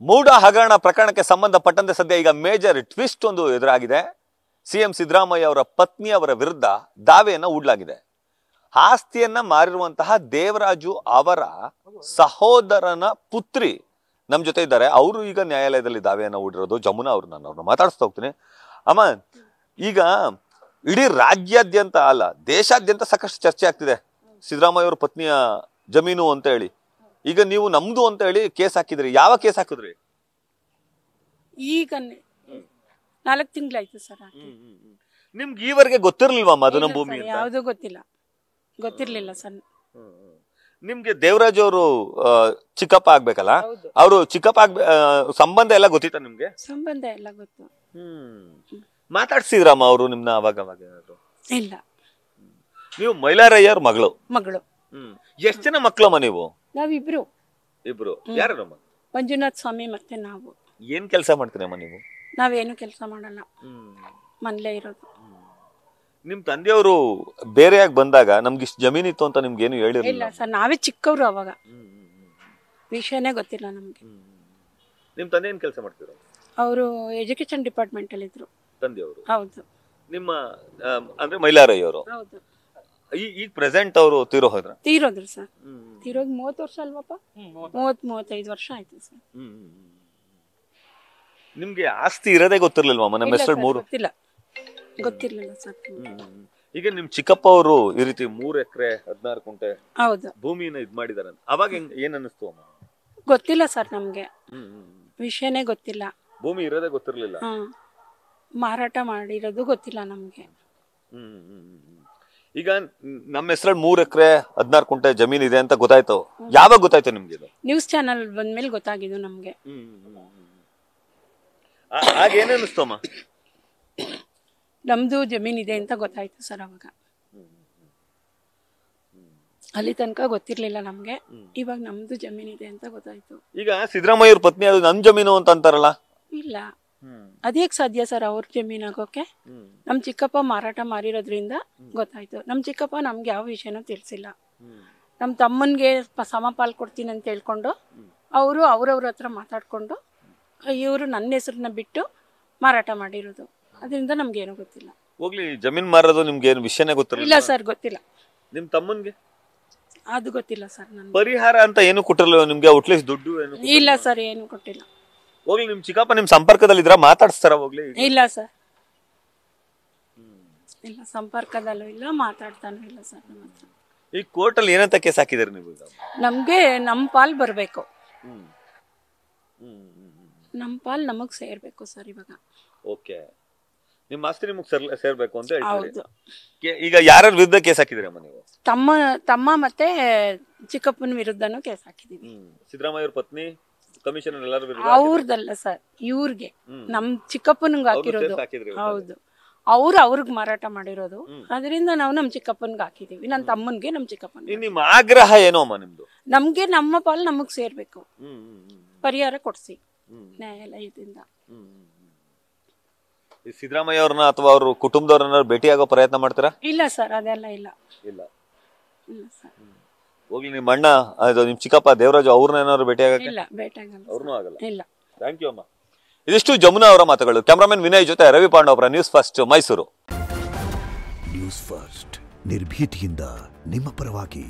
ಮೂಡ ಹಗರಣ ಪ್ರಕರಣಕ್ಕೆ ಸಂಬಂಧಪಟ್ಟಂತೆ ಸದ್ಯ ಈಗ ಮೇಜರ್ ಟ್ವಿಸ್ಟ್ ಒಂದು ಎದುರಾಗಿದೆ. ಸಿಎಂ ಸಿದ್ದರಾಮಯ್ಯ ಅವರ ಪತ್ನಿ ಅವರ ವಿರುದ್ಧ ದಾವೆಯನ್ನ ಹೂಡಲಾಗಿದೆ. ಆಸ್ತಿಯನ್ನ ಮಾರಿರುವಂತಹ ದೇವರಾಜು ಅವರ ಸಹೋದರನ ಪುತ್ರಿ ನಮ್ ಜೊತೆ ಇದ್ದಾರೆ. ಅವರು ಈಗ ನ್ಯಾಯಾಲಯದಲ್ಲಿ ದಾವೆಯನ್ನ ಹೂಡಿರೋದು. ಜಮುನಾ ಅವ್ರು, ನಾನು ಅವ್ರನ್ನ ಮಾತಾಡಿಸ್ತಾ ಹೋಗ್ತೀನಿ. ಅಮ್ಮ, ಈಗ ಇಡೀ ರಾಜ್ಯಾದ್ಯಂತ ಅಲ್ಲ, ದೇಶಾದ್ಯಂತ ಸಾಕಷ್ಟು ಚರ್ಚೆ ಆಗ್ತಿದೆ ಸಿದ್ದರಾಮಯ್ಯ ಅವ್ರ ಪತ್ನಿಯ ಜಮೀನು ಅಂತ ಹೇಳಿ. ಈಗ ನೀವು ನಮ್ದು ಅಂತ ಹೇಳಿ ಕೇಸ್ ಹಾಕಿದ್ರಿ. ಯಾವ ಕೇಸ್ ಹಾಕಿದ್ರಿ? ಈಗ 4 ತಿಂಗಳಾಯ್ತು ಸರ್. ನಿಮ್ಗೆ ಈವರೆಗೆ ಗೊತ್ತಿರ್ಲಿಲ್ವಾ ಮಧುನ ಭೂಮಿ? ಯಾವುದು ಗೊತ್ತಿರ್ಲಿಲ್ಲ ಸರ್. ನಿಮ್ಗೆ ದೇವರಾಜ್ ಅವರು ಚಿಕ್ಕಪ್ಪ ಆಗ್ಬೇಕಲ್ಲ, ಅವರು ಚಿಕ್ಕಪ್ಪ ಸಂಬಂಧ ಎಲ್ಲ ಗೊತ್ತಿತ್ತ ನಿಮ್ಗೆ? ಸಂಬಂಧ ಎಲ್ಲ ಗೊತ್ತು. ಮಾತಾಡ್ಸಿದ್ರಮ್ಮ ಅವರು ನಿಮ್ನ ಅವಾಗ ಅವಾಗ? ಇಲ್ಲ. ನೀವು ಮೈಲಾರಯ್ಯರ್ ಮಗಳು? ಎಷ್ಟ್ ಜನ ಮಕ್ಳಮ್ಮ ನೀವು? ನಾವಿಬ್ರು. ಇಬ್ರು? ಯಾರಮ್ಮ? ಮಂಜುನಾಥ್ ಸ್ವಾಮಿ ಮತ್ತೆ ನಾವು. ಏನ್ ಕೆಲಸ ಮಾಡ್ತೀರಮ್ಮ ನೀವು? ನಾವೇನು ಕೆಲಸ ಮಾಡಲ್ಲ, ಮನೇಲೇ ಇರೋದು. ನಿಮ್ ತಂದೆಯವರು ಬೇರೆಯಾಗಿ ಬಂದಾಗ ನಮ್ಗೆ ಇಷ್ಟು ಜಮೀನಿತ್ತು ಅಂತ ನಿಮ್ಗೆ ಏನು ಹೇಳಿರಲಿಲ್ಲ? ಇಲ್ಲ ಸರ್, ನಾವೇ ಚಿಕ್ಕವ್ರು ಅವಾಗ, ವಿಷಯನೇ ಗೊತ್ತಿಲ್ಲ ನಮ್ಗೆ. ನಿಮ್ ತಂದೆ ಏನ್ ಕೆಲಸ ಮಾಡ್ತಿದ್ರು? ಅವರು ಎಜುಕೇಶನ್ ಡಿಪಾರ್ಟ್ಮೆಂಟ್ ಅಲ್ಲಿ ಇದ್ರು. ತಂದೆಯವರು? ಹೌದು. ನಿಮ್ಮ ಅಂದ್ರೆ ಮೈಲಾರಯ್ಯವರು? ಹೌದು. ಈಗ ಪ್ರೆಸೆಂಟ್ ಅವರು ತೀರೋದ್ರು ಸರ್. ತೀರೋಗಿ 30 ವರ್ಷ ಅಲ್ವಪ್ಪ? 30-35 ವರ್ಷ ಆಯ್ತು ಸರ್. ನಿಮ್ಗೆ ಆಸ್ತಿ ಇರೋದೇ ಗೊತ್ತಿರ್ಲಿಲ್ವಾ? ನಮ್ಮ ಹೆಸರು 3 ಗೊತ್ತಿರ್ಲಿಲ್ಲ ಸರ್. ಈಗ ನಿಮ್ ಚಿಕ್ಕಪ್ಪ ಅವರು ಈ ರೀತಿ 3 ಎಕರೆ 16 ಕುಂಟೆ ಹೌದು ಭೂಮಿನ ಇದ್ ಮಾಡಿದಾರೆ. ಅವಾಗ ಏನ್ ಅನ್ನಿಸ್ತು ಅಮ್ಮ? ಗೊತ್ತಿಲ್ಲ ಸರ್, ನಮ್ಗೆ ವಿಷಯನೇ ಗೊತ್ತಿಲ್ಲ. ಭೂಮಿ ಇರೋದೇ ಗೊತ್ತಿರ್ಲಿಲ್ಲ. ಮಾರಾಟ ಮಾಡಿರೋದು ಗೊತ್ತಿಲ್ಲ ನಮ್ಗೆ. ಈಗ ನಮ್ಮ ಹೆಸರಲ್ಲಿ 3 ಎಕರೆ 16 ಕುಂಟೆ ಜಮೀನ್ ಇದೆ ಅಂತ ಗೊತ್ತಾಯ್ತು. ಯಾವಾಗ ಗೊತ್ತಾಯ್ತು ನಿಮ್ಗೆ? ನ್ಯೂಸ್ ಚಾನಲ್ ಬಂದ್ಮೇಲೆ ಗೊತ್ತಾಗಿದ್ದು ನಮ್ಗೆ. ಆಗ ಏನ್ ಅನ್ನಿಸ್ತು ಅಮ್ಮ? ನಮ್ದು ಜಮೀನ್ ಇದೆ ಅಂತ ಗೊತ್ತಾಯ್ತು ಸರ್ ಅವಾಗ. ಅಲ್ಲಿ ತನಕ ಗೊತ್ತಿರ್ಲಿಲ್ಲ ನಮ್ಗೆ. ಇವಾಗ ನಮ್ದು ಜಮೀನ್ ಇದೆ ಅಂತ ಗೊತ್ತಾಯ್ತು. ಈಗ ಸಿದ್ದರಾಮಯ್ಯ ಅವ್ರ ಪತ್ನಿ ಅದು ನನ್ ಜಮೀನು ಅಂತ ಅಂತಾರಲ್ಲ? ಇಲ್ಲ, ಅದೇಕ್ ಸಾಧ್ಯ ಸರ್ ಅವ್ರ ಜಮೀನ್ ಆಗೋಕೆ? ನಮ್ ಚಿಕ್ಕಪ್ಪ ಮಾರಾಟ ಮಾರಿರೋದ್ರಿಂದ ಗೊತ್ತಾಯ್ತು. ನಮ್ ಚಿಕ್ಕಪ್ಪ ನಮ್ಗೆ ಯಾವ ವಿಷಯನೂ ತಿಳಿಸಿಲ್ಲ. ನಮ್ ತಮ್ಮನ್ಗೆ ಸಮಪಾಲ್ ಕೊಡ್ತೀನಿ ಅಂತ ಹೇಳ್ಕೊಂಡು ಅವರು ಅವ್ರವ್ರ ಹತ್ರ ಮಾತಾಡ್ಕೊಂಡು ಇವರು ನನ್ನ ಹೆಸರನ್ನ ಬಿಟ್ಟು ಮಾರಾಟ ಮಾಡಿರೋದು. ಅದರಿಂದ ನಮ್ಗೆ ಏನೂ ಗೊತ್ತಿಲ್ಲ. ಹೋಗ್ಲಿ, ಜಮೀನ್ ಮಾರೋದು ನಿಮ್ಗೆ ಏನು ವಿಷಯನೇ ಗೊತ್ತಿಲ್ಲ? ಇಲ್ಲ ಸರ್, ಗೊತ್ತಿಲ್ಲ. ನಿಮ್ ತಮ್ಮನ್ಗೆ ಅದು ಗೊತ್ತಿಲ್ಲ ಸರ್. ನನ್ಗೆ ಪರಿಹಾರ ಅಂತ ಏನು ಕೊಟ್ಟಿರಲಿಲ್ಲ ನಿಮ್ಗೆ? ಅಟ್ಲೀಸ್ಟ್ ದುಡ್ಡು ಏನು? ಇಲ್ಲ ಸರ್, ಏನು ಕೊಟ್ಟಿಲ್ಲ. ಹೋಗ್ಲಿ, ನಿಮ್ ಚಿಕ್ಕಪ್ಪ ನಿಮ್ ಸಂಪರ್ಕದಲ್ಲಿ ಇದ್ರ? ಮಾತಾಡ್ಸ್ತಾರ? ಹೋಗ್ಲಿ. ಇಲ್ಲ ಸರ್, ಇಲ್ಲ, ಸಂಪರ್ಕದಲ್ಲೂ ಇಲ್ಲ, ಮಾತಾಡ್ತಾನೂ ಇಲ್ಲ ಸರ್ ನಮ್ಮ ಹತ್ರ. ಈ ಕೋರ್ಟ್ ಅಲ್ಲಿ ಏನಂತ ಕೇಸ್ ಹಾಕಿದಿರಿ ನೀವು? ನಮ್ಗೆ ನಮ್ ಪಾಲ್ ಬರ್ಬೇಕು, ನಮ್ ಪಾಲ್ ನಮಗ್ ಸೇರ್ಬೇಕು ಸರ್ ಇವಾಗ. ಓಕೆ, ನಿಮ್ಮ ಆಸ್ತಿ ನಿಮಗೆ ಸೇರ್ಬೇಕು ಅಂತ ಹೇಳ್ತೀರಿ. ಹೌದು. ಈಗ ಯಾರ ವಿರುದ್ಧ ಕೇಸ್ ಹಾಕಿದಿರಮ್ಮ ನೀವು? ತಮ್ಮ ಮತ್ತೆ ಚಿಕ್ಕಪ್ಪನ ವಿರುದ್ಧನೂ ಕೇಸ್ ಹಾಕಿದೀವಿ. ಸಿದ್ದರಾಮಯ್ಯ ಅವ್ರ ಪತ್ನಿ ಕಮಿಷನರ್ ಎಲ್ಲರ ವಿರುದ್ಧ? ಅವ್ರದಲ್ಲ ಸರ್, ಇವ್ರಿಗೆ, ನಮ್ ಚಿಕ್ಕಪ್ಪನಿಗೆ ಹಾಕಿರೋದು. ಹೌದು, ಅವ್ರಿಗೆ ಮಾರಾಟ ಮಾಡಿರೋದು. ಅದರಿಂದ ನಾವು ನಮ್ ಚಿಕ್ಕಪ್ಪನ್ಗೆ ಹಾಕಿದೀವಿ. ನನ್ ತಮ್ಮನ್ಗೆ, ನಮ್ ಚಿಕ್ಕಪ್ಪನ್ಗೆ. ನಿಮ್ಮ ಆಗ್ರಹ ಏನೋ ಅಮ್ಮ ನಿಮ್ದು? ನಮ್ಗೆ ನಮ್ಮ ಪಾಲ್ ನಮಗ್ ಸೇರ್ಬೇಕು, ಪರಿಹಾರ ಕೊಡ್ಸಿ ನ್ಯಾಯಾಲಯದಿಂದ. ಸಿದ್ದರಾಮಯ್ಯ ಅವ್ರನ್ನ ಅಥವಾ ಅವ್ರ ಕುಟುಂಬದವ್ರನ್ನ ಭೇಟಿಯಾಗೋ ಪ್ರಯತ್ನ ಮಾಡ್ತೀರಾ? ಇಲ್ಲ ಸರ್, ಅದೆಲ್ಲ ಇಲ್ಲ. ಇಲ್ಲ ಇಲ್ಲ ಸರ್. ಹೋಗ್ಲಿ, ನಿಮ್ಮ ಅಣ್ಣ ಅದು ನಿಮ್ ಚಿಕ್ಕಪ್ಪ ದೇವರಾಜು ಅವ್ರನ್ನ ಏನಾದ್ರು ಭೇಟಿಯಾಗಕ್ಕೆ? ಇಲ್ಲ, ಭೇಟಿಯಾಗಲ್ಲ. ಅವ್ರನ್ನೂ ಆಗಲ್ಲ? ಇಲ್ಲ. ಥ್ಯಾಂಕ್ ಯು ಅಮ್ಮ. ಇದಿಷ್ಟು ಜಮುನಾ ಅವರ ಮಾತುಗಳು. ಕ್ಯಾಮರಾಮನ್ ವಿನಯ್ ಜೊತೆ ರವಿ ಪಾಂಡವರ, news first Mysuru. News first ನಿರ್ಭೀತಿಯಿಂದ ನಿಮ್ಮ ಪರವಾಗಿ.